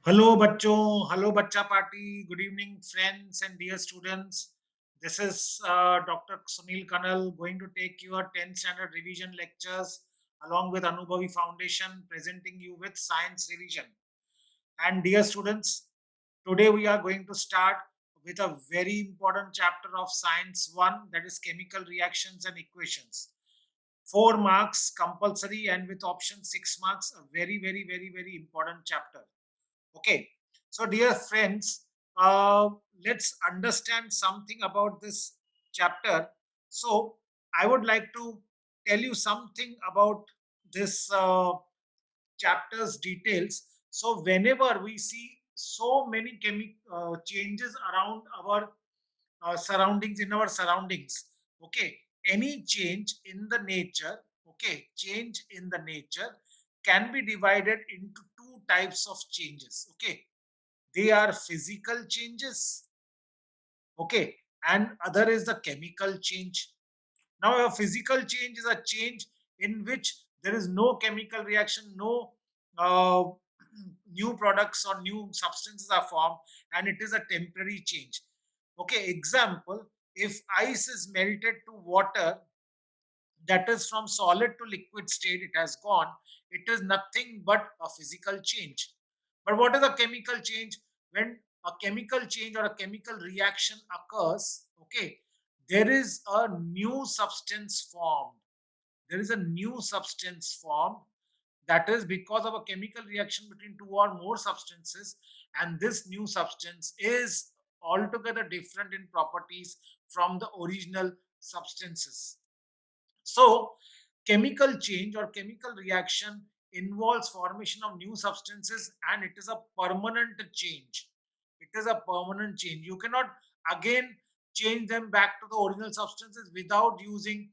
Hello बच्चों, hello बच्चा party, good evening friends and dear students. This is Dr. Sunil Kanal going to take your 10th standard revision lectures along with Anubhavi Foundation presenting you with science revision. And dear students, today we are going to start with a very important chapter of science 1, that is chemical reactions and equations. 4 marks compulsory and with option 6 marks, a very important chapter. Okay, so dear friends, let's understand something about this chapter. So, I would like to tell you something about this chapter's details. So, whenever we see so many changes around our surroundings, in our surroundings, okay, any change in the nature, okay, change in the nature can be divided into two types of changes, okay. They are physical changes, okay, and other is the chemical change. Now a physical change is a change in which there is no chemical reaction, no uh, new products or new substances are formed, and it is a temporary change. Okay, example, if ice is melted to water, that is from solid to liquid state, it has gone, it is nothing but a physical change. But what is a chemical change? When a chemical change or a chemical reaction occurs, okay, there is a new substance formed. There is a new substance formed, that is because of a chemical reaction between two or more substances, and this new substance is altogether different in properties from the original substances. So, chemical change or chemical reaction involves formation of new substances, and it is a permanent change. It is a permanent change. You cannot again change them back to the original substances without using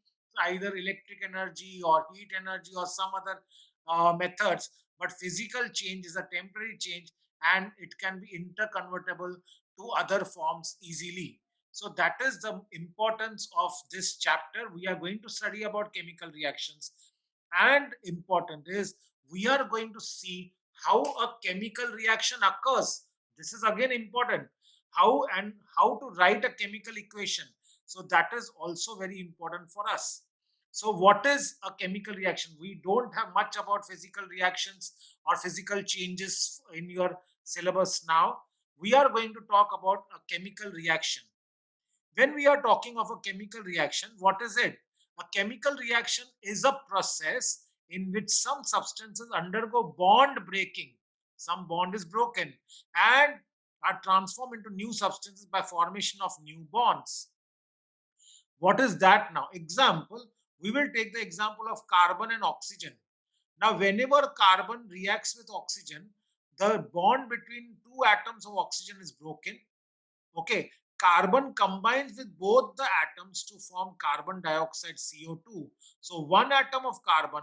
either electric energy or heat energy or some other methods. But physical change is a temporary change, and it can be interconvertible to other forms easily. So that is the importance of this chapter. We are going to study about chemical reactions, and important is we are going to see how a chemical reaction occurs. This is again important. How and how to write a chemical equation. So that is also very important for us. So what is a chemical reaction? We don't have much about physical reactions or physical changes in your syllabus now. We are going to talk about a chemical reaction. When we are talking of a chemical reaction, what is it? A chemical reaction is a process in which some substances undergo bond breaking. Some bond is broken and are transformed into new substances by formation of new bonds. What is that now? Example, we will take the example of carbon and oxygen. Now, whenever carbon reacts with oxygen, the bond between two atoms of oxygen is broken. Okay, carbon combines with both the atoms to form carbon dioxide, CO2. So one atom of carbon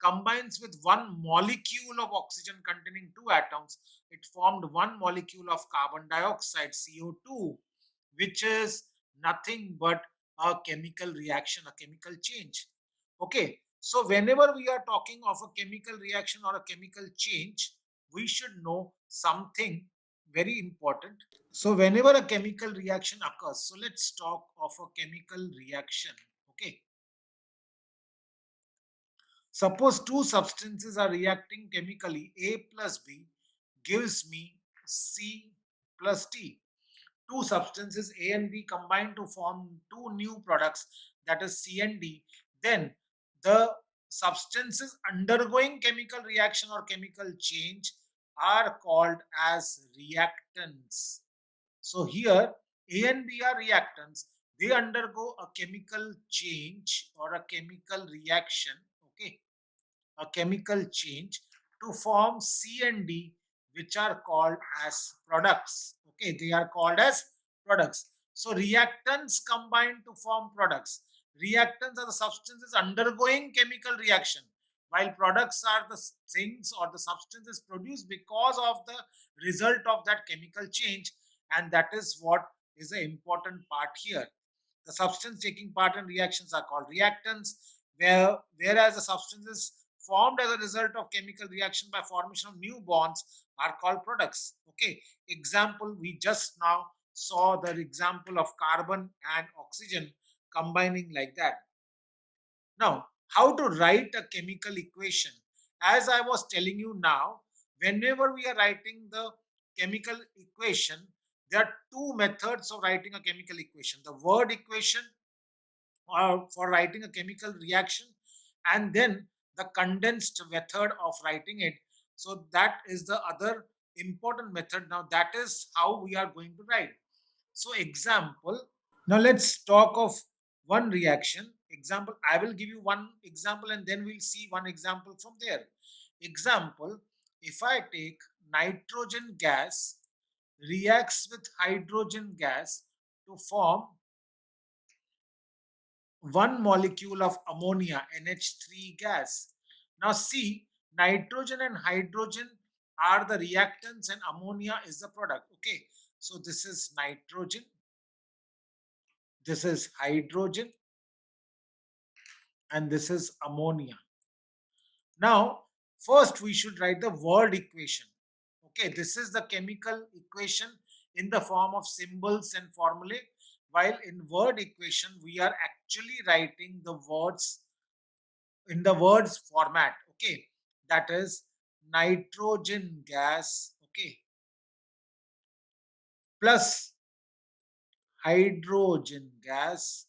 combines with one molecule of oxygen containing two atoms. It formed one molecule of carbon dioxide, CO2, which is nothing but a chemical reaction, a chemical change. Okay, so whenever we are talking of a chemical reaction or a chemical change, we should know something very important. So whenever a chemical reaction occurs, so let's talk of a chemical reaction. Okay. Suppose two substances are reacting chemically. A plus B gives me C plus D. Two substances A and B combine to form two new products, that is C and D. Then the substances undergoing chemical reaction or chemical change are called as reactants. So here A and B are reactants. They undergo a chemical change or a chemical reaction. Okay, a chemical change to form C and D, which are called as products. Okay, they are called as products. So reactants combine to form products. Reactants are the substances undergoing chemical reaction, while products are the things or the substances produced because of the result of that chemical change, and that is what is the important part here. The substance taking part in reactions are called reactants, whereas the substances formed as a result of chemical reaction by formation of new bonds are called products. Okay, example, we just now saw the example of carbon and oxygen combining like that. Now, how to write a chemical equation? As I was telling you now, whenever we are writing the chemical equation, there are two methods of writing a chemical equation: the word equation for writing a chemical reaction, and then the condensed method of writing it. So that is the other important method. Now that is how we are going to write. So example, now let's talk of one reaction. Example, I will give you one example and then we'll see one example from there. Example, if I take nitrogen gas reacts with hydrogen gas to form one molecule of ammonia, NH3 gas. Now see, nitrogen and hydrogen are the reactants and ammonia is the product. Okay, so this is nitrogen, this is hydrogen, and this is ammonia. Now, first we should write the word equation. Okay, this is the chemical equation in the form of symbols and formulae, while in word equation we are actually writing the words in the words format. Okay, that is nitrogen gas, okay, plus hydrogen gas,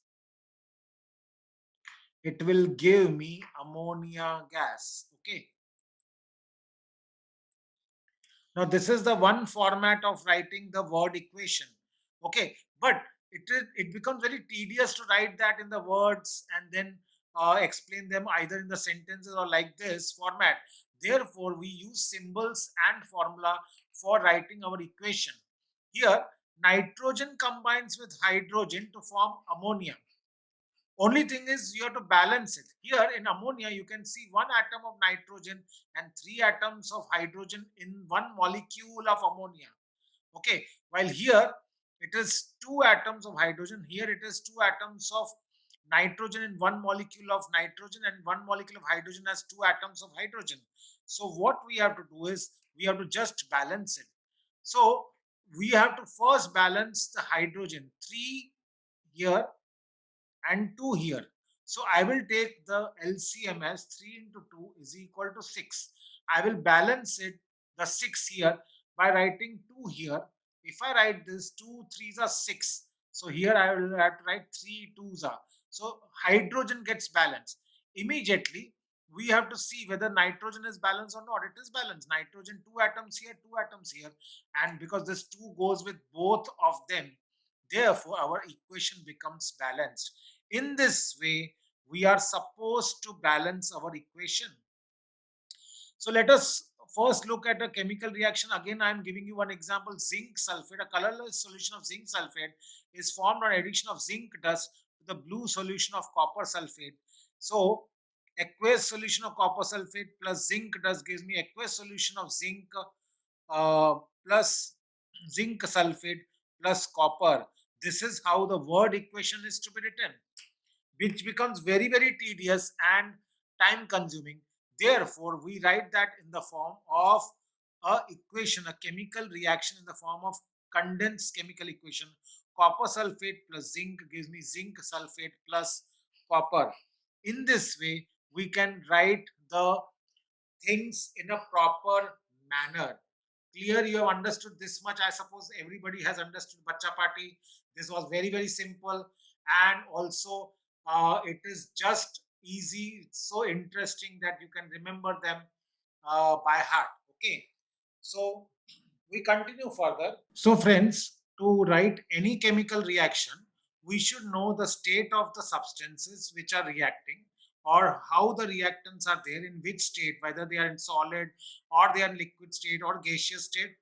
it will give me ammonia gas. Okay, now this is the one format of writing the word equation. Okay, but it becomes very tedious to write that in the words and then explain them either in the sentences or like this format. Therefore, we use symbols and formula for writing our equation. Here, nitrogen combines with hydrogen to form ammonia. Only thing is you have to balance it. Here in ammonia, you can see one atom of nitrogen and three atoms of hydrogen in one molecule of ammonia. Okay, while here it is two atoms of hydrogen, here it is two atoms of nitrogen in one molecule of nitrogen, and one molecule of hydrogen has two atoms of hydrogen. So what we have to do is we have to just balance it. So we have to first balance the hydrogen, 3 here and 2 here. So I will take the LCM as 3 into 2 is equal to 6. I will balance it, the 6 here, by writing 2 here. If I write this, 2 3s are 6. So here I will have to write 3 2s are. So hydrogen gets balanced. Immediately, we have to see whether nitrogen is balanced or not. It is balanced. Nitrogen, 2 atoms here, 2 atoms here. And because this 2 goes with both of them, therefore our equation becomes balanced. In this way, we are supposed to balance our equation. So let us first look at a chemical reaction. Again, I am giving you one example. Zinc sulfate, a colorless solution of zinc sulfate is formed on addition of zinc dust to the blue solution of copper sulfate. So aqueous solution of copper sulfate plus zinc dust gives me aqueous solution of zinc plus zinc sulfate plus copper. This is how the word equation is to be written, which becomes very, very tedious and time consuming. Therefore, we write that in the form of a equation, a chemical reaction in the form of condensed chemical equation. Copper sulfate plus zinc gives me zinc sulfate plus copper. In this way, we can write the things in a proper manner. Clear, you have understood this much. I suppose everybody has understood Bacha Party. This was very, very simple, and also it is just easy. It's so interesting that you can remember them by heart. Okay, so we continue further. So, friends, to write any chemical reaction, we should know the state of the substances which are reacting, or how the reactants are there, in which state, whether they are in solid or they are in liquid state or gaseous state,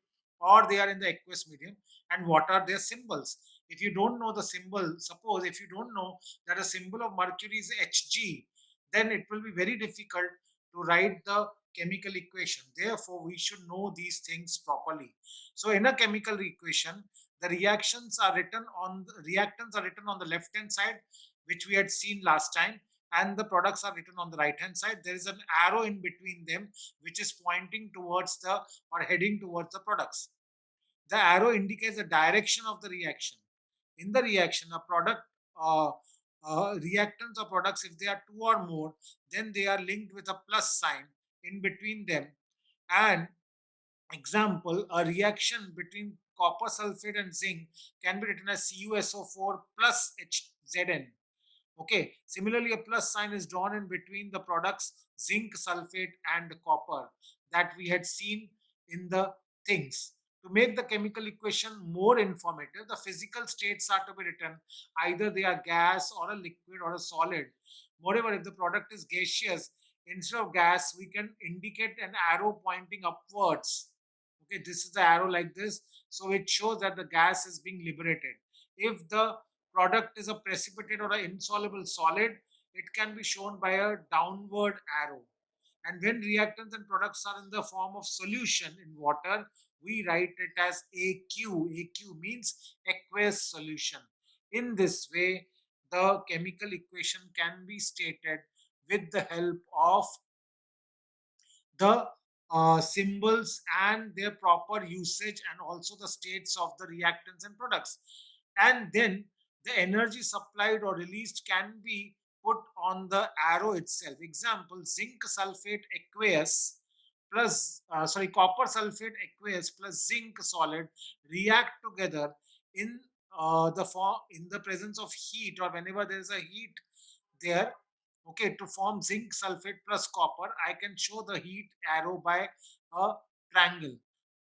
or they are in the aqueous medium, and what are their symbols. If you don't know the symbol, suppose if you don't know that a symbol of mercury is Hg, then it will be very difficult to write the chemical equation. Therefore, we should know these things properly. So, in a chemical equation, the reactants are written on the left hand side, which we had seen last time, and the products are written on the right hand side. There is an arrow in between them which is pointing towards the or heading towards the products. The arrow indicates the direction of the reaction. In the reaction, a product, uh, reactants or products, if they are two or more, then they are linked with a plus sign in between them. And example, a reaction between copper sulfate and zinc can be written as CuSO4 plus HZN. Okay. Similarly, a plus sign is drawn in between the products zinc sulfate and copper that we had seen in the things. To make the chemical equation more informative, the physical states are to be written either they are gas or a liquid or a solid. Moreover, if the product is gaseous, instead of gas, we can indicate an arrow pointing upwards. Okay, this is the arrow like this. So it shows that the gas is being liberated. If the product is a precipitate or an insoluble solid, it can be shown by a downward arrow. And when reactants and products are in the form of solution in water, we write it as AQ. AQ means aqueous solution. In this way, the chemical equation can be stated with the help of the symbols and their proper usage, and also the states of the reactants and products. And then the energy supplied or released can be put on the arrow itself. Example, zinc sulfate aqueous plus copper sulfate aqueous plus zinc solid react together in the form in the presence of heat, or whenever there is a heat there. Okay, to form zinc sulfate plus copper, I can show the heat arrow by a triangle.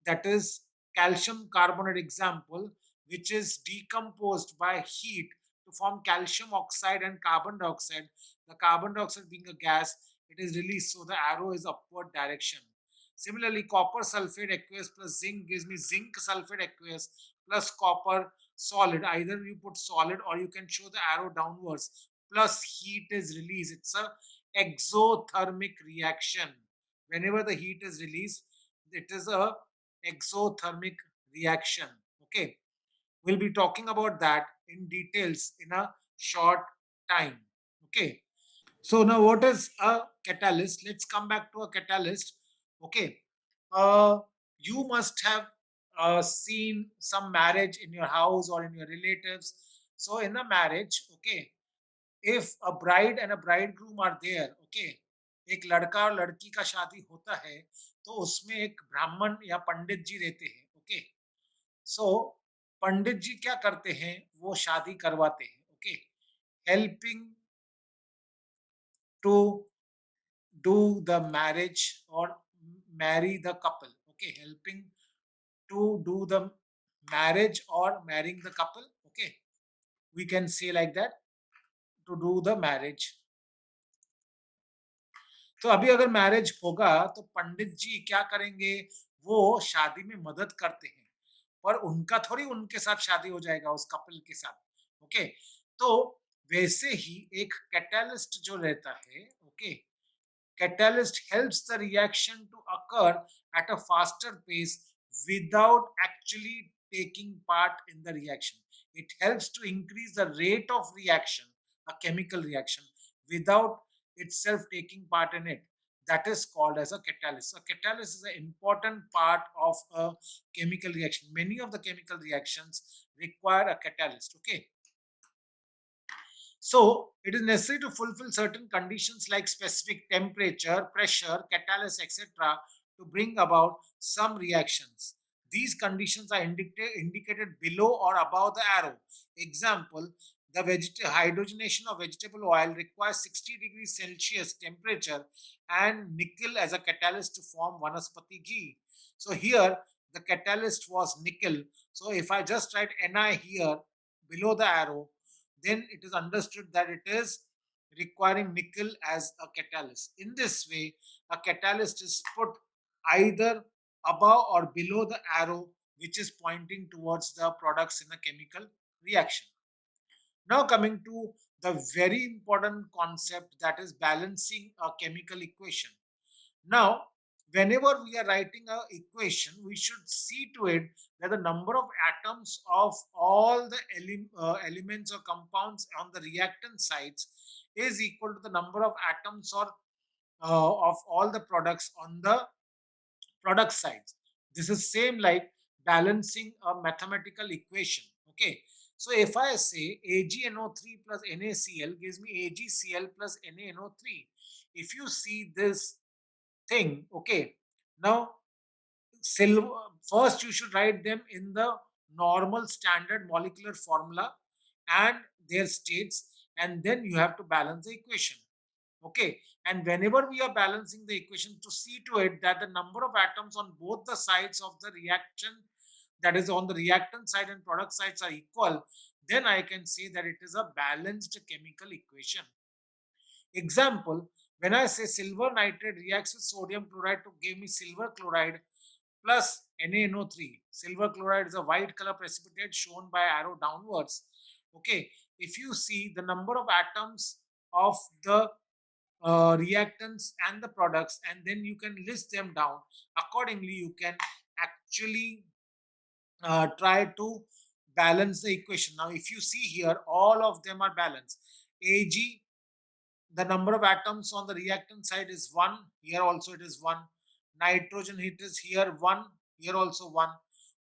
That is calcium carbonate example, which is decomposed by heat to form calcium oxide and carbon dioxide. The carbon dioxide being a gas, it is released, so the arrow is upward direction. Similarly, copper sulfate aqueous plus zinc gives me zinc sulfate aqueous plus copper solid. Either you put solid or you can show the arrow downwards. Plus heat is released. It's a exothermic reaction. Whenever the heat is released, it is a exothermic reaction. Okay, we'll be talking about that in details in a short time. Okay, so now what is a catalyst? Let's come back to a catalyst. Okay, uh, you must have seen some marriage in your house or in your relatives. So in a marriage, okay, if a bride and a bridegroom are there, okay, एक लड़का और लड़की का शादी होता है, तो उसमें एक ब्राह्मण या पंडित जी रहते हैं. ओके, सो पंडित जी क्या करते हैं, वो शादी करवाते हैं. Okay, helping to do the marriage or marry the couple. Okay, helping to do the marriage or marrying the couple. Okay, we can say like that, to do the marriage. तो अभी अगर मैरिज होगा तो पंडित जी क्या करेंगे, वो शादी में मदद करते हैं, पर उनका थोड़ी उनके साथ शादी हो जाएगा उस कपल के साथ. ओके, तो वैसे ही एक कैटलिस्ट जो रहता है, okay, catalyst helps the reaction to occur at a faster pace without actually taking part in the reaction. It helps to increase the rate of reaction, a chemical reaction, without itself taking part in it. That is called as a catalyst. A catalyst is an important part of a chemical reaction. Many of the chemical reactions require a catalyst. Okay, so it is necessary to fulfill certain conditions like specific temperature, pressure, catalyst, etc. to bring about some reactions. These conditions are indicated below or above the arrow. Example, the hydrogenation of vegetable oil requires 60 degrees Celsius temperature and nickel as a catalyst to form vanaspati ghee. So here the catalyst was nickel. So if I just write Ni here below the arrow, then it is understood that it is requiring nickel as a catalyst. In this way, a catalyst is put either above or below the arrow which is pointing towards the products in a chemical reaction. Now coming to the very important concept, that is balancing a chemical equation. Now, whenever we are writing a equation, we should see to it that the number of atoms of all the elements or compounds on the reactant sides is equal to the number of atoms or of all the products on the product sides. This is same like balancing a mathematical equation. Okay. So if I say AgNO3 plus NaCl gives me AgCl plus NaNO3. If you see this thing, okay, now silver, first you should write them in the normal standard molecular formula and their states, and then you have to balance the equation. Okay, and whenever we are balancing the equation, to see to it that the number of atoms on both the sides of the reaction, that is on the reactant side and product sides, are equal, then I can say that it is a balanced chemical equation. Example, when I say silver nitrate reacts with sodium chloride to give me silver chloride plus NaNO3. Silver chloride is a white color precipitate shown by arrow downwards. Okay, if you see the number of atoms of the reactants and the products, and then you can list them down accordingly, you can actually try to balance the equation. Now if you see here, all of them are balanced. Ag, the number of atoms on the reactant side is 1, here also it is 1. Nitrogen, it is here 1, here also 1.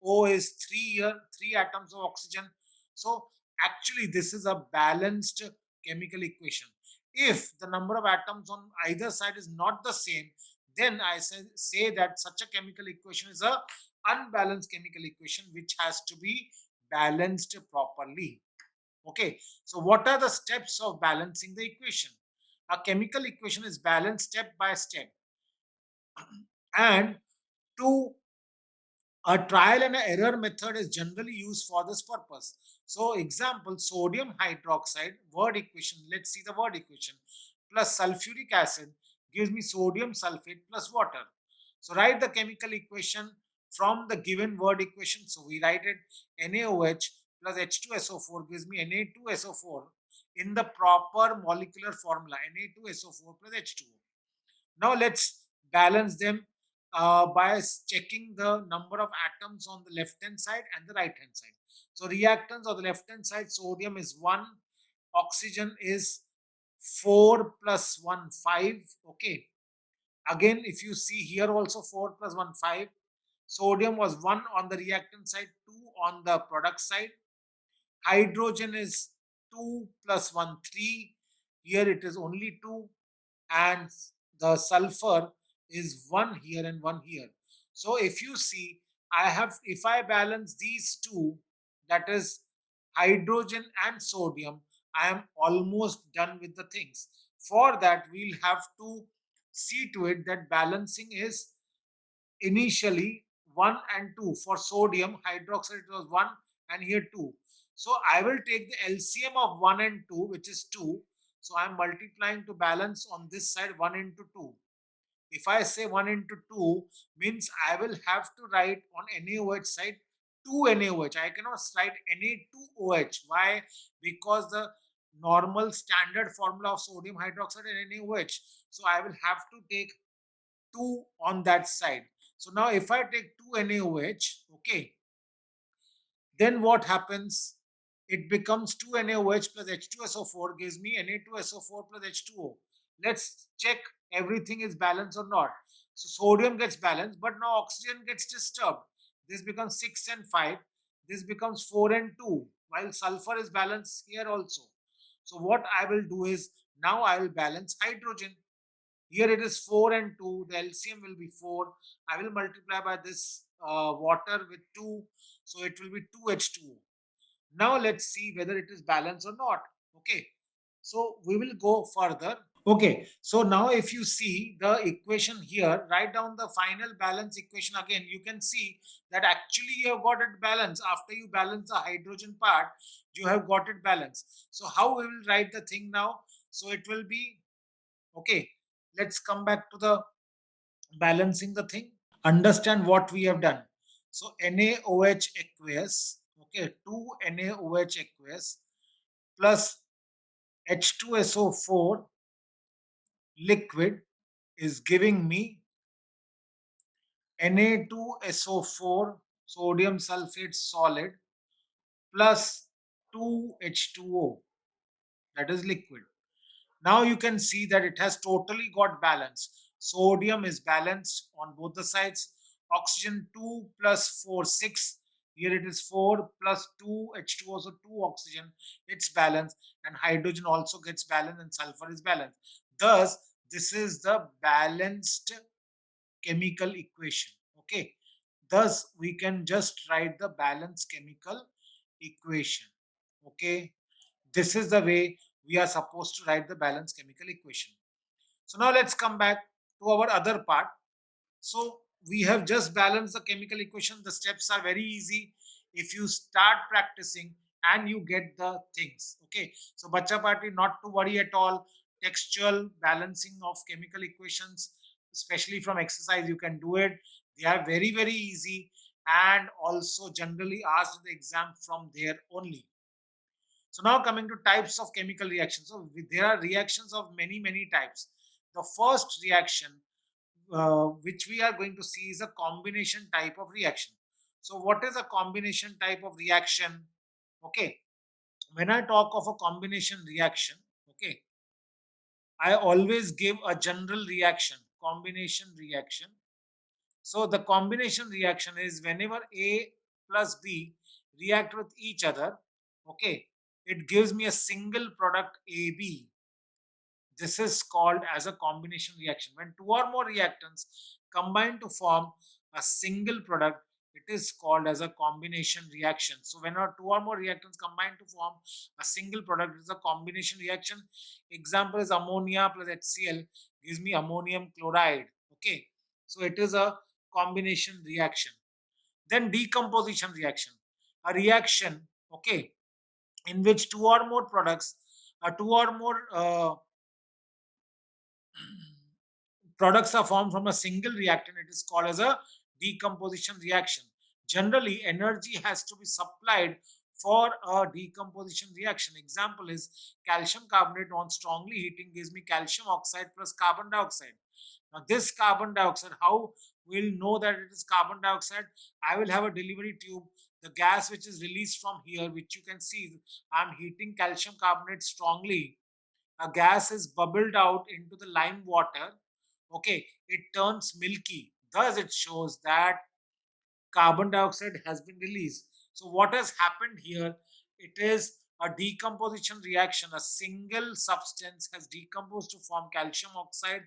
O is 3, here 3 atoms of oxygen. So actually this is a balanced chemical equation. If the number of atoms on either side is not the same, then I say that such a chemical equation is a unbalanced chemical equation which has to be balanced properly. Okay, so what are the steps of balancing the equation? A chemical equation is balanced step by step, and to a trial and error method is generally used for this purpose. So example, sodium hydroxide word equation, let's see the word equation, plus sulfuric acid gives me sodium sulfate plus water. So write the chemical equation from the given word equation. So we write it NaOH plus H2SO4 gives me Na2SO4 in the proper molecular formula, Na2SO4 plus H2O. Now let's balance them by checking the number of atoms on the left hand side and the right hand side. So reactants on the left hand side, sodium is 1, oxygen is 4 plus 1, 5. Okay. Again, if you see here also 4 plus 1, 5. Sodium was 1 on the reactant side, 2 on the product side. Hydrogen is 2 plus 1, 3. Here it is only 2. And the sulfur is 1 here and 1 here. So if you see, if I balance these two, that is hydrogen and sodium, I am almost done with the things. For that, we'll have to see to it that balancing is initially 1 and 2. For sodium hydroxide it was 1 and here 2. So I will take the LCM of 1 and 2, which is 2. So I am multiplying to balance on this side 1 into 2. If I say 1 into 2, means I will have to write on NaOH side 2 NaOH. I cannot write Na2OH. Why? Because the normal standard formula of sodium hydroxide and NaOH. So I will have to take 2 on that side. So now if I take 2 NaOH, okay, then what happens? It becomes 2 NaOH plus H2SO4 gives me Na2SO4 plus H2O. Let's check everything is balanced or not. So sodium gets balanced, but now oxygen gets disturbed. This becomes 6 and 5. This becomes 4 and 2, while sulfur is balanced here also. So what I will do is, now I will balance hydrogen. Here it is 4 and 2. The LCM will be 4. I will multiply by this water with 2. So it will be 2H2O. Now let's see whether it is balanced or not. Okay. So we will go further. Okay. So now if you see the equation here, write down the final balance equation again. You can see that actually you have got it balanced. After you balance the hydrogen part, you have got it balanced. So how we will write the thing now? So it will be, okay, let's come back to the balancing the thing. Understand what we have done. So NaOH aqueous, okay, 2 NaOH aqueous plus H2SO4 liquid is giving me Na2SO4, sodium sulfate solid, plus 2H2O, that is liquid. Now you can see that it has totally got balance. Sodium is balanced on both the sides. Oxygen 2 plus 4, 6. Here it is 4 plus 2 H2O, so 2 oxygen. It's balanced. And hydrogen also gets balanced and sulfur is balanced. Thus, this is the balanced chemical equation. Okay. Thus, we can just write the balanced chemical equation. Okay. This is the way we are supposed to write the balanced chemical equation. So now let's come back to our other part. So we have just balanced the chemical equation. The steps are very easy if you start practicing and you get the things. Okay. So Bacha Party, not to worry at all. Textual balancing of chemical equations, especially from exercise, you can do it. They are very, very easy and also generally asked in the exam from there only. So now coming to types of chemical reactions. So there are reactions of many, many types. The first reaction which we are going to see is a combination type of reaction. So what is a combination type of reaction? Okay. When I talk of a combination reaction, okay, I always give a general reaction, combination reaction. So the combination reaction is whenever A plus B react with each other, okay, it gives me a single product AB. This is called as a combination reaction. When two or more reactants combine to form a single product, it is called as a combination reaction. So when two or more reactants combine to form a single product, it is a combination reaction. Example is ammonia plus HCl gives me ammonium chloride. Okay. So it is a combination reaction. Then decomposition reaction. A reaction, okay, in which two or more products, two or more products are formed from a single reactant. It is called as a decomposition reaction. Generally, energy has to be supplied for a decomposition reaction. Example is calcium carbonate on strongly heating gives me calcium oxide plus carbon dioxide. Now, this carbon dioxide, how we'll know that it is carbon dioxide? I will have a delivery tube. The gas which is released from here, which you can see, I'm heating calcium carbonate strongly. A gas is bubbled out into the lime water. Okay, it turns milky. Thus, it shows that carbon dioxide has been released. So, what has happened here? It is a decomposition reaction. A single substance has decomposed to form calcium oxide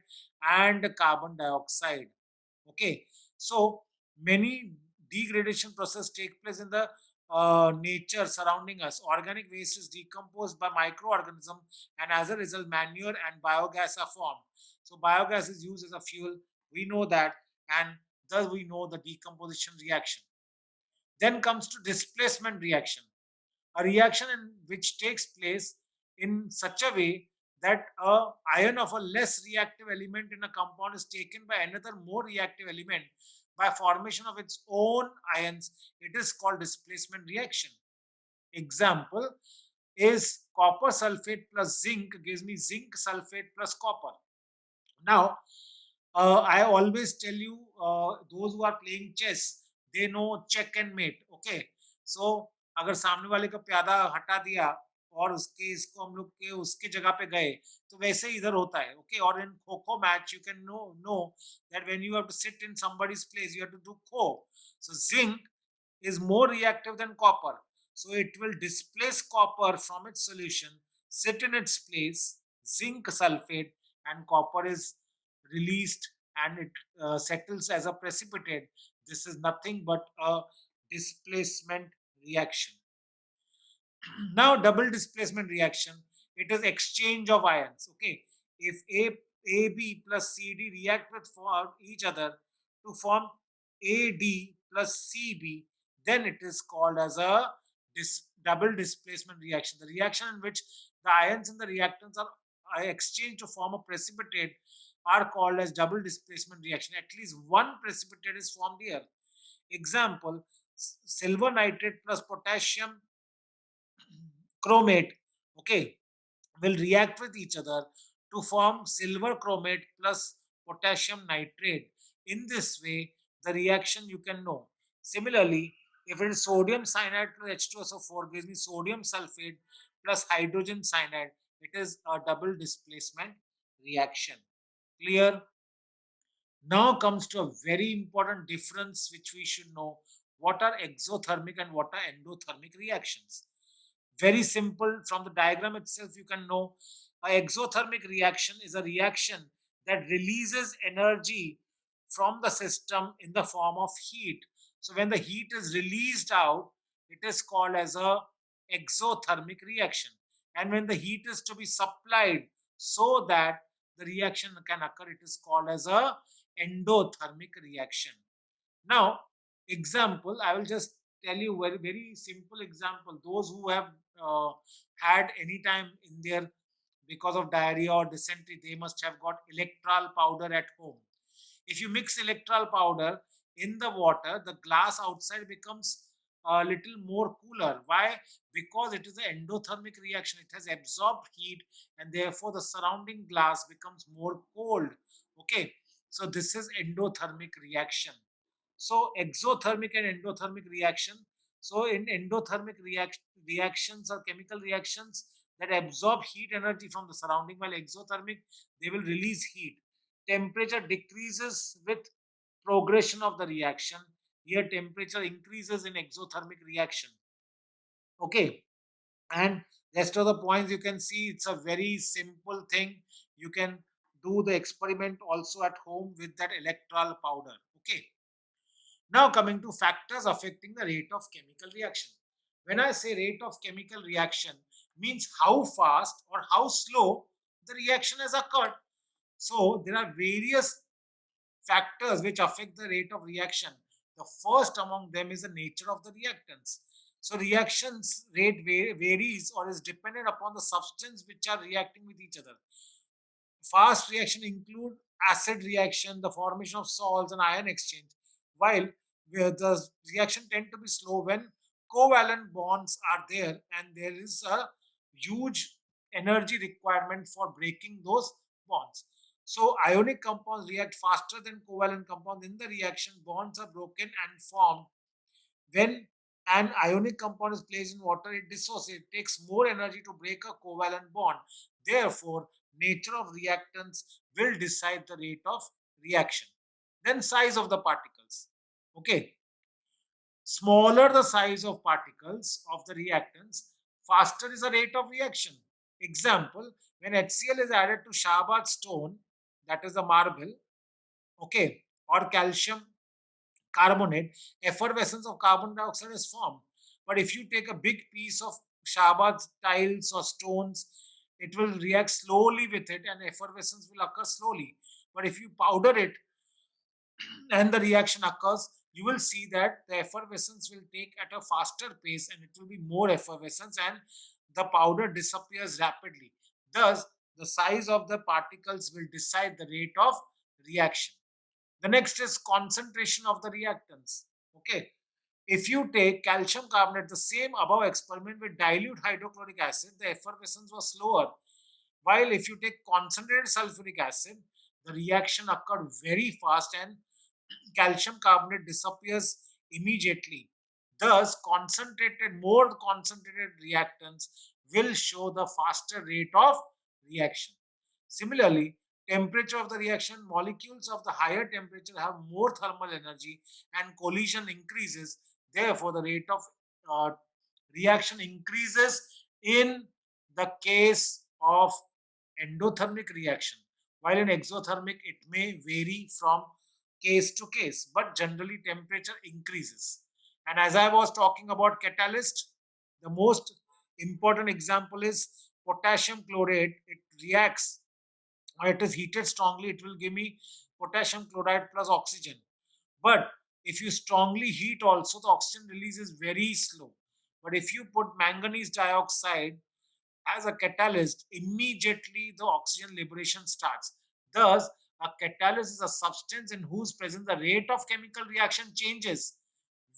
and carbon dioxide. Okay, so many degradation process take place in the nature surrounding us. Organic waste is decomposed by microorganisms, and as a result, manure and biogas are formed. So biogas is used as a fuel. We know that, and thus we know the decomposition reaction. Then comes to displacement reaction, a reaction in which takes place in such a way that a ion of a less reactive element in a compound is taken by another more reactive element by formation of its own ions. It is called displacement reaction. Example is copper sulfate plus zinc gives me zinc sulfate plus copper. Now, I always tell you, those who are playing chess, they know check and mate. Okay, so अगर सामने वाले का प्यादा हटा दिया और उसके इसको हम लोग के उसके जगह पे गए तो वैसे ही इधर होता है. ओके, और इन kho kho match you can know that when you have to sit in somebody's place you have to do खो. So zinc is more reactive than copper, so it will displace copper from its solution, sit in its place, zinc sulfate, and copper is released and it settles as a precipitate. This is nothing but a displacement reaction. Now, double displacement reaction, it is exchange of ions. Okay, if AB plus CD react with for each other to form AD plus CB, then it is called as a double displacement reaction. The reaction in which the ions in the reactants are exchanged to form a precipitate are called as double displacement reaction. At least one precipitate is formed here. Example, silver nitrate plus potassium chromate, okay, will react with each other to form silver chromate plus potassium nitrate. In this way, the reaction you can know. Similarly, if it is sodium cyanide plus H2SO4 gives me sodium sulfate plus hydrogen cyanide, it is a double displacement reaction. Clear? Now comes to a very important difference which we should know. What are exothermic and what are endothermic reactions? Very simple. From the diagram itself, you can know a exothermic reaction is a reaction that releases energy from the system in the form of heat. So when the heat is released out, it is called as a exothermic reaction. And when the heat is to be supplied so that the reaction can occur, it is called as a endothermic reaction. Now, example, I will just tell you very, very simple example. Those who have uh, had any time in their, because of diarrhea or dysentery, they must have got electral powder at home. If you mix electral powder in the water, the glass outside becomes a little more cooler. Why? Because it is an endothermic reaction. It has absorbed heat and therefore the surrounding glass becomes more cold. Okay. So this is endothermic reaction. So exothermic and endothermic reaction. So in endothermic reactions are chemical reactions that absorb heat energy from the surrounding, while exothermic, they will release heat. Temperature decreases with progression of the reaction. Here temperature increases in exothermic reaction. Okay. And rest of the points you can see, it's a very simple thing. You can do the experiment also at home with that electral powder. Okay. Now coming to factors affecting the rate of chemical reaction. When I say rate of chemical reaction, means how fast or how slow the reaction has occurred. So there are various factors which affect the rate of reaction. The first among them is the nature of the reactants. So reactions rate varies or is dependent upon the substance which are reacting with each other. Fast reaction include acid reaction, the formation of salts and ion exchange, while the reaction tend to be slow when covalent bonds are there and there is a huge energy requirement for breaking those bonds. So ionic compounds react faster than covalent compounds. In the reaction, bonds are broken and formed. When an ionic compound is placed in water, it dissociates. It takes more energy to break a covalent bond. Therefore, nature of reactants will decide the rate of reaction. Then size of the particles. Okay. Smaller the size of particles of the reactants, faster is the rate of reaction. Example, when HCl is added to Shahbaz stone, that is the marble, okay, or calcium carbonate, effervescence of carbon dioxide is formed. But if you take a big piece of Shahbaz tiles or stones, it will react slowly with it and effervescence will occur slowly. But if you powder it and the reaction occurs, you will see that the effervescence will take at a faster pace and it will be more effervescence and the powder disappears rapidly. Thus, the size of the particles will decide the rate of reaction. The next is concentration of the reactants. Okay. If you take calcium carbonate, the same above experiment with dilute hydrochloric acid, the effervescence was slower. While if you take concentrated sulfuric acid, the reaction occurred very fast and calcium carbonate disappears immediately. Thus, more concentrated reactants will show the faster rate of reaction. Similarly, temperature of the reaction, molecules of the higher temperature have more thermal energy and collision increases. Therefore, the rate of uh, reaction increases in the case of endothermic reaction. While in exothermic, it may vary from case to case, but generally temperature increases. And as I was talking about catalyst, the most important example is potassium chlorate. It reacts or it is heated strongly, it will give me potassium chloride plus oxygen. But if you strongly heat also, the oxygen release is very slow. But if you put manganese dioxide as a catalyst, immediately the oxygen liberation starts. Thus, a catalyst is a substance in whose presence the rate of chemical reaction changes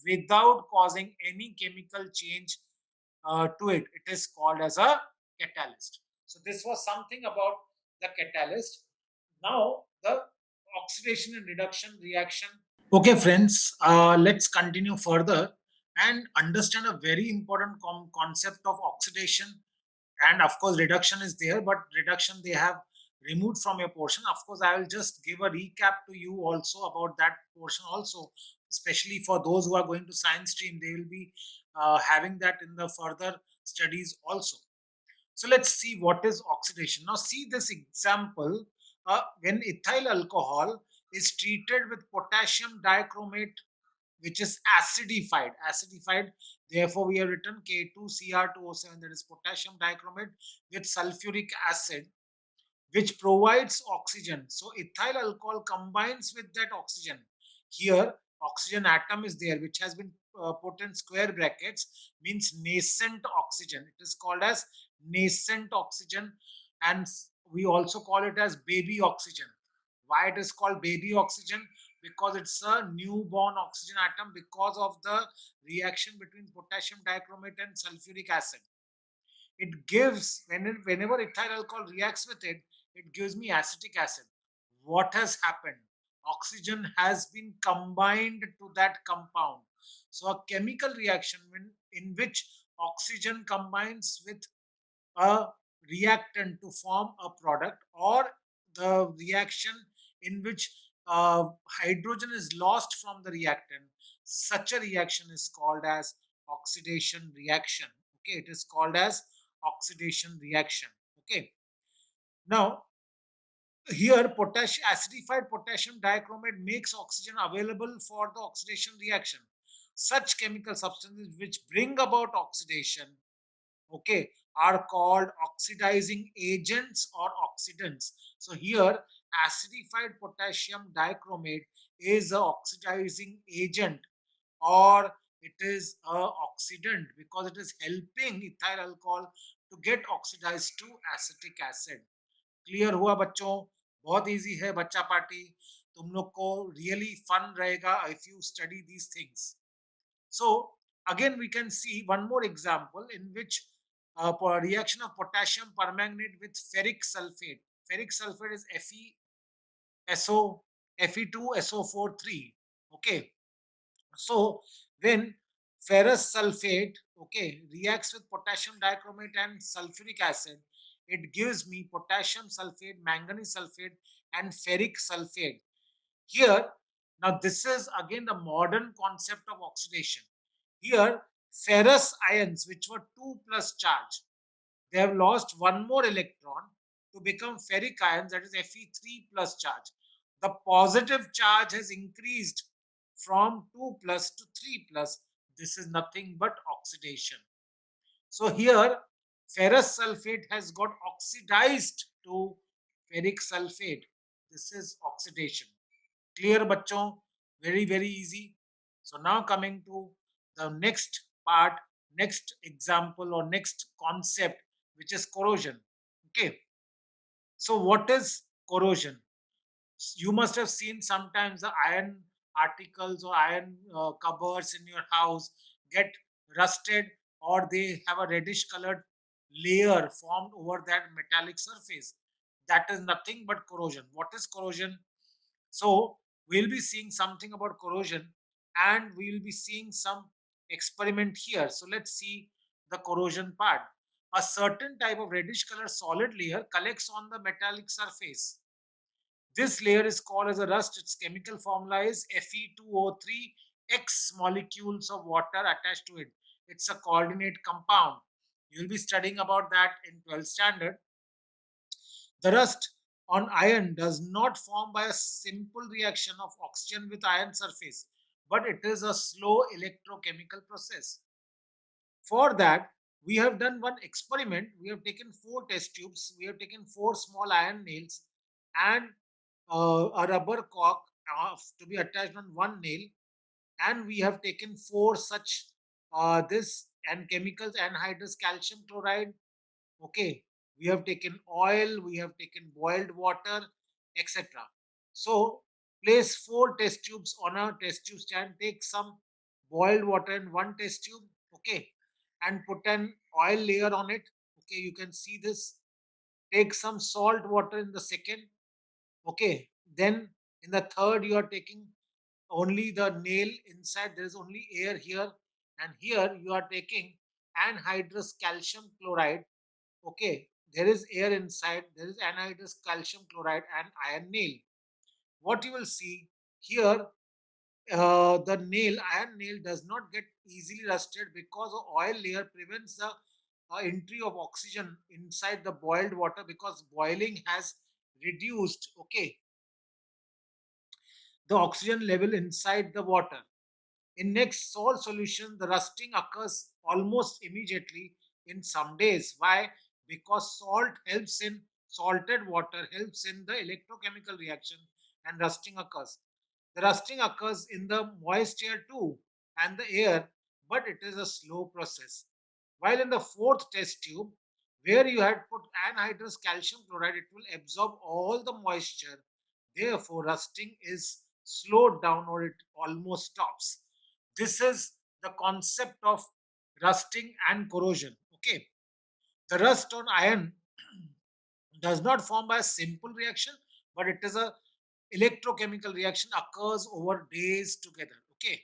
without causing any chemical change to it. It is called as a catalyst. So this was something about the catalyst. Now the oxidation and reduction reaction. Okay, friends, let's continue further and understand a very important concept of oxidation. And of course, reduction is there, but reduction they have removed from your portion. Of course, I will just give a recap to you also about that portion also, especially for those who are going to science stream. They will be having that in the further studies also. So let's see what is oxidation. Now see this example. When ethyl alcohol is treated with potassium dichromate, which is acidified. Acidified, therefore we have written K2Cr2O7, that is potassium dichromate with sulfuric acid, which provides oxygen. So ethyl alcohol combines with that oxygen. Here, oxygen atom is there, which has been put in square brackets, means nascent oxygen. It is called as nascent oxygen, and we also call it as baby oxygen. Why it is called baby oxygen? Because it's a newborn oxygen atom because of the reaction between potassium dichromate and sulfuric acid. It gives, whenever ethyl alcohol reacts with it, it gives me acetic acid. What has happened? Oxygen has been combined to that compound. So a chemical reaction in which oxygen combines with a reactant to form a product, or the reaction in which hydrogen is lost from the reactant, such a reaction is called as oxidation reaction. Okay, it is called as oxidation reaction. Okay, now here potassium acidified potassium dichromate makes oxygen available for the oxidation reaction. Such chemical substances which bring about oxidation, okay, are called oxidizing agents or oxidants. So here acidified potassium dichromate is a oxidizing agent, or it is a oxidant, because it is helping ethyl alcohol to get oxidized to acetic acid. Clear हुआ बच्चों? बहुत easy है बच्चा party, तुम लोग को really fun रहेगा if you study these things. So again, we can see one more example in which reaction of potassium permanganate with ferric sulfate. Ferric sulfate is FeSO, Fe2SO4 3. Okay, so when ferrous sulfate, okay, reacts with potassium dichromate and sulfuric acid, it gives me potassium sulfate, manganese sulfate, and ferric sulfate. Here, now this is again the modern concept of oxidation. Here, ferrous ions, which were 2 plus charge, they have lost one more electron to become ferric ions, that is Fe3 plus charge. The positive charge has increased from 2 plus to 3 plus. This is nothing but oxidation. So here, ferrous sulfate has got oxidized to ferric sulfate. This is oxidation. Clear, bachon? Very, very easy. So now coming to the next part, next example or next concept, which is corrosion. Okay. So what is corrosion? You must have seen sometimes the iron articles or iron cupboards in your house get rusted, or they have a reddish colored layer formed over that metallic surface. That is nothing but corrosion. What is corrosion? So we'll be seeing something about corrosion, and we'll be seeing some experiment here. So let's see the corrosion part. A certain type of reddish color solid layer collects on the metallic surface. This layer is called as a rust. Its chemical formula is Fe2O3, X molecules of water attached to it. It's a coordinate compound. You'll be studying about that in 12th standard. The rust on iron does not form by a simple reaction of oxygen with iron surface, but it is a slow electrochemical process. For that, we have done one experiment. We have taken 4 test tubes. We have taken 4 small iron nails and a rubber cork to be attached on one nail. And we have taken 4 such this and chemicals, anhydrous calcium chloride. Okay, we have taken oil, we have taken boiled water, etc. So place 4 test tubes on a test tube stand, take some boiled water in one test tube, okay, and put an oil layer on it. Okay, you can see this. Take some salt water in the second, okay, then in the third you are taking only the nail inside, there is only air here, and here you are taking anhydrous calcium chloride. Okay, there is air inside, there is anhydrous calcium chloride and iron nail. What you will see here, the nail, iron nail, does not get easily rusted because the oil layer prevents the entry of oxygen inside the boiled water, because boiling has reduced, okay, the oxygen level inside the water. In next salt solution, the rusting occurs almost immediately in some days. Why? Because salted water helps in the electrochemical reaction, and rusting occurs. The rusting occurs in the moist air too and the air, but it is a slow process. While in the fourth test tube, where you had put anhydrous calcium chloride, it will absorb all the moisture. Therefore, rusting is slowed down or it almost stops. This is the concept of rusting and corrosion. Okay, the rust on iron does not form by a simple reaction, but it is a electrochemical reaction, occurs over days together. Okay,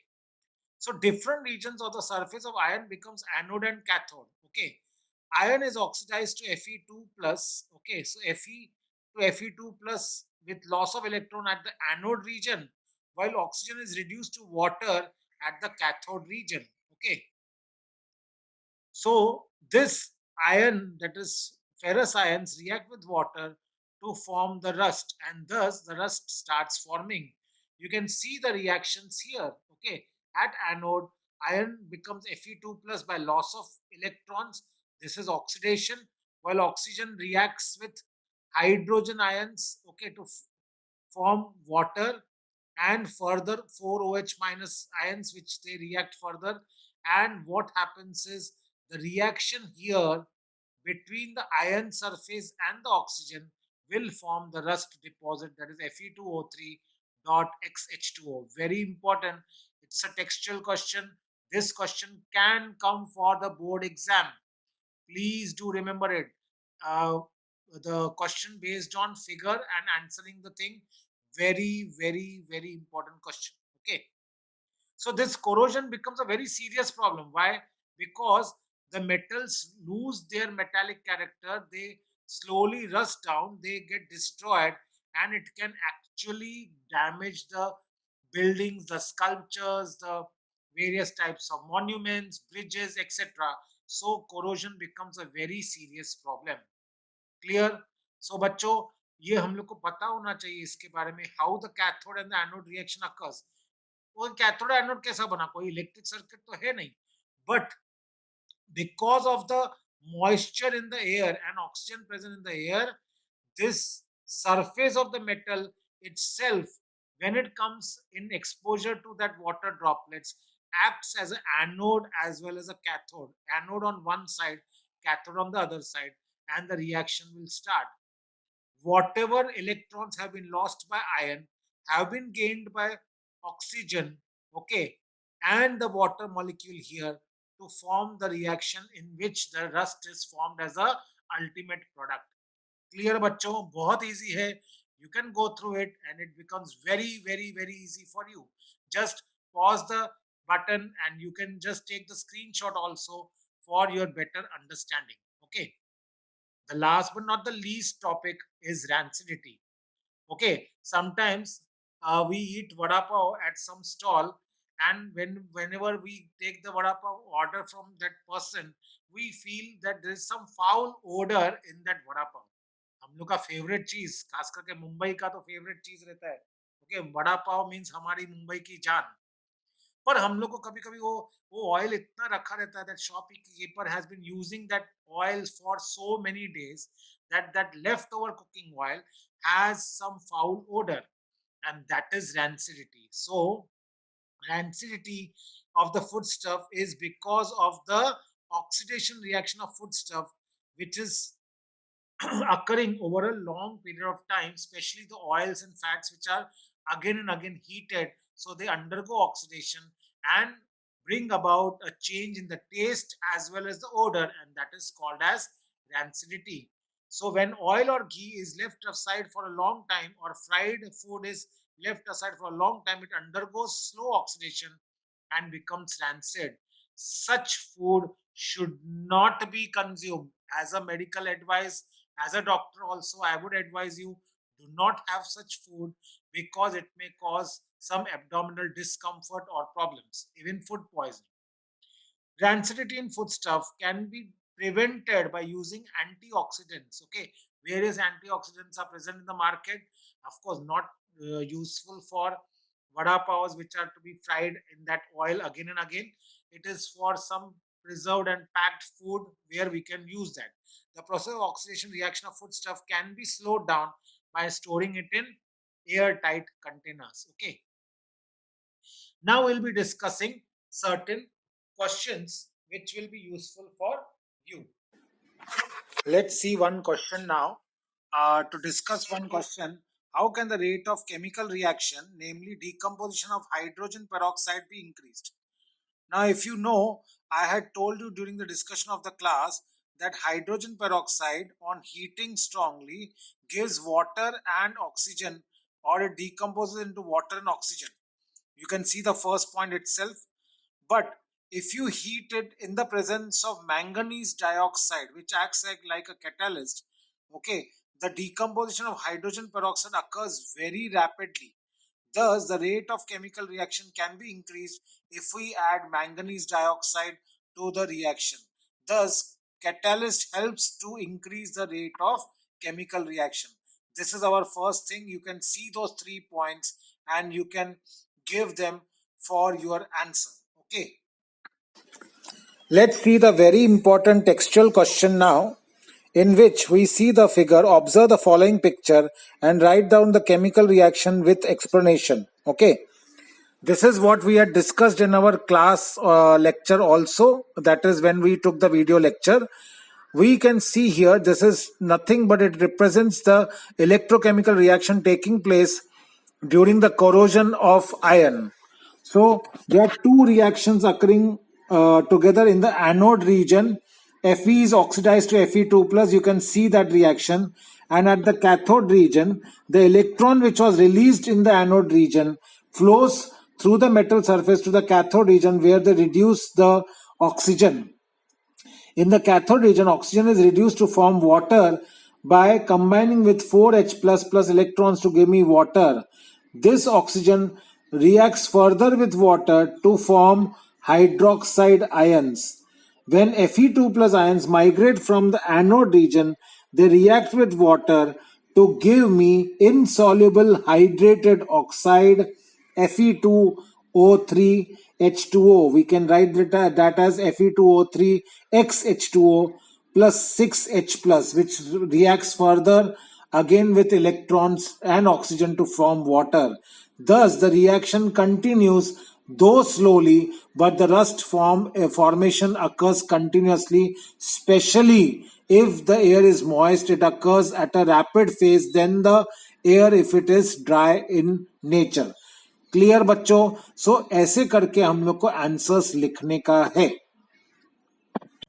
so different regions of the surface of iron becomes anode and cathode. Okay, iron is oxidized to Fe2 plus. Okay, so Fe to Fe2 plus with loss of electron at the anode region, while oxygen is reduced to water at the cathode region. Okay, so this iron, that is ferrous ions, react with water to form the rust, and thus the rust starts forming. You can see the reactions here. Okay, at anode, iron becomes Fe2 plus by loss of electrons. This is oxidation, while oxygen reacts with hydrogen ions. Okay, to form water, and further 4OH minus ions which they react further. And what happens is the reaction here between the iron surface and the oxygen will form the rust deposit, that is Fe2O3 dot XH2O. Very important. It's a textual question. This question can come for the board exam. Please do remember it. Uh, the question based on figure and answering the thing, very, very, very important question. Okay. So this corrosion becomes a very serious problem. Why? Because the metals lose their metallic character, they slowly rust down, they get destroyed, and it can actually damage the buildings, the sculptures, the various types of monuments, bridges, etc. So corrosion becomes a very serious problem. Clear? So बच्चों, ये हम लोग को पता होना चाहिए इसके बारे में, how the cathode and the anode reaction occurs. वो कैथोड एनोड कैसा बना, कोई इलेक्ट्रिक सर्किट तो है नहीं, but because of the moisture in the air and oxygen present in the air, this surface of the metal itself, when it comes in exposure to that water droplets, acts as an anode as well as a cathode. Anode on one side, cathode on the other side, and the reaction will start. Whatever electrons have been lost by iron have been gained by oxygen, okay, and the water molecule here, to form the reaction in which the rust is formed as a ultimate product. Clear बच्चों? बहुत easy है. You can go through it and it becomes very, very, very easy for you. Just pause the button and you can just take the screenshot also for your better understanding. Okay, the last but not the least topic is rancidity. Okay, sometimes we eat vada pav at some stall, and whenever we take the vada pav order from that person, we feel that there is some foul odor in that vada pav. हम लोग का favourite चीज, खास करके मुंबई का तो favourite चीज रहता है. ओके, वड़ा पाव मीन्स हमारी मुंबई की जान. पर हम लोग को कभी कभी वो ऑयल इतना रखा रहता है, that shopkeeper has been using that oil for so many days, that left over cooking oil has some foul odor, and that is rancidity. So rancidity of the foodstuff is because of the oxidation reaction of foodstuff, which is occurring over a long period of time, especially the oils and fats which are again and again heated. So they undergo oxidation and bring about a change in the taste as well as the odor, and that is called as rancidity. So when oil or ghee is left aside for a long time, or fried food is left aside for a long time, it undergoes slow oxidation and becomes rancid. Such food should not be consumed. As a medical advice, as a doctor, also, I would advise you, do not have such food because it may cause some abdominal discomfort or problems, even food poisoning. Rancidity in foodstuff can be prevented by using antioxidants. Okay, various antioxidants are present in the market. Of course, not useful for vada pavs, which are to be fried in that oil again and again. It is for some preserved and packed food where we can use that. The process of oxidation reaction of foodstuff can be slowed down by storing it in airtight containers. Okay, now we'll be discussing certain questions which will be useful for you. Let's see one question now. To discuss one question, how can the rate of chemical reaction, namely decomposition of hydrogen peroxide, be increased? Now, if you know, I had told you during the discussion of the class that hydrogen peroxide, on heating strongly, gives water and oxygen, or it decomposes into water and oxygen. You can see the first point itself. But if you heat it in the presence of manganese dioxide, which acts like a catalyst, okay, the decomposition of hydrogen peroxide occurs very rapidly. Thus, the rate of chemical reaction can be increased if we add manganese dioxide to the reaction. Thus, catalyst helps to increase the rate of chemical reaction. This is our first thing. You can see those 3 points and you can give them for your answer. Okay. Let's see the very important textual question now, in which we see the figure. Observe the following picture and write down the chemical reaction with explanation. Okay. This is what we had discussed in our class lecture also. That is when we took the video lecture. We can see here, this is nothing but it represents the electrochemical reaction taking place during the corrosion of iron. So there are two reactions occurring together in the anode region. Fe is oxidized to Fe2 plus. You can see that reaction. And at the cathode region, the electron which was released in the anode region flows through the metal surface to the cathode region where they reduce the oxygen. In the cathode region, oxygen is reduced to form water by combining with 4H plus electrons to give me water. This oxygen reacts further with water to form hydroxide ions. When Fe2 plus ions migrate from the anode region, they react with water to give me insoluble hydrated oxide Fe2O3 H2O. We can write that as Fe2O3 XH2O plus 6H plus, which reacts further again with electrons and oxygen to form water. Thus, the reaction continues, though slowly, but the rust formation occurs continuously, especially if the air is moist. It occurs at a rapid phase than the air if it is dry in nature. Clear बच्चों? सो ऐसे करके हम लोग को answers लिखने का है.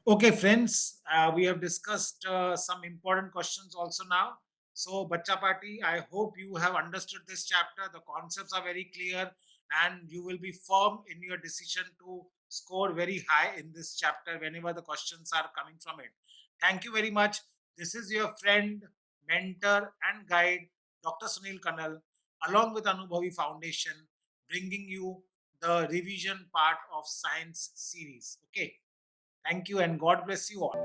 Okay, friends, we have discussed some important questions also now. So, Bacha Party, I hope you have understood this chapter. The concepts are very clear and you will be firm in your decision to score very high in this chapter whenever the questions are coming from it. Thank you very much. This is your friend, mentor, and guide, Dr. Sunil Kanal, along with Anubhavi Foundation, bringing you the revision part of science series. Okay. Thank you and God bless you all.